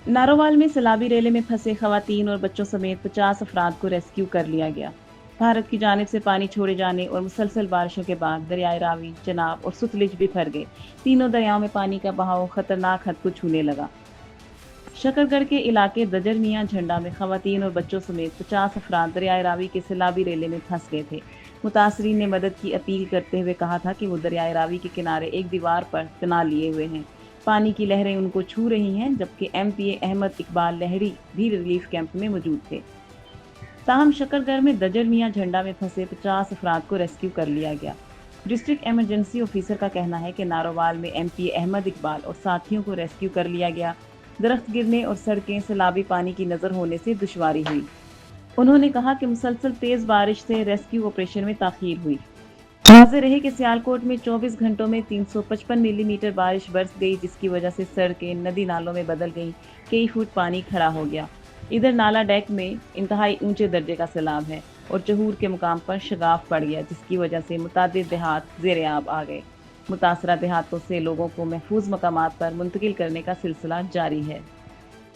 नारोवाल में सैलाबी रेले में फंसे खवातीन और बच्चों समेत 50 अफराद को रेस्क्यू कर लिया गया। भारत की जानिब से पानी छोड़े जाने और मुसलसल बारिशों के बाद दरियाए रावी, चनाब और सुतलिज भी भर गए। तीनों दरियाओं में पानी का बहाव खतरनाक हद को छूने लगा। शकरगढ़ के इलाके दजर मियां झंडा में खवातीन और बच्चों समेत 50 अफराद दरियाए रावी के सैलाबी रेले में फंस गए थे। मुतासरीन ने मदद की अपील करते हुए कहा था कि वो दरियाए रावी के किनारे एक दीवार पर तना लिए हुए हैं। पानी की लहरें उनको छू रही हैं, जबकि एमपीए अहमद इकबाल लहरी भी रिलीफ कैंप में मौजूद थे। ताहम शकरगढ़ में दजर मियां झंडा में फंसे 50 अफराद को रेस्क्यू कर लिया गया। डिस्ट्रिक्ट इमरजेंसी ऑफिसर का कहना है कि नारोवाल में एमपीए अहमद इकबाल और साथियों को रेस्क्यू कर लिया गया। दरख्त गिरने और सड़कें सैलाबी पानी की नजर होने से दुश्वारी हुई। उन्होंने कहा कि मुसलसल तेज बारिश से रेस्क्यू ऑपरेशन में ताखीर हुई। वाज़ेह रहे कि सियालकोट में 24 घंटों में 355 मिलीमीटर बारिश बरस गई, जिसकी वजह से सड़कें नदी नालों में बदल गईं। कई फुट पानी खड़ा हो गया। इधर नाला डेक में इंतहाई ऊंचे दर्जे का सैलाब है और चहूर के मुकाम पर शगाफ पड़ गया, जिसकी वजह से मुतादिद देहात ज़ेर-ए-आब आ गए। मुतासरा देहातों से लोगों को महफूज मकामात पर मुंतकिल करने का सिलसिला जारी है।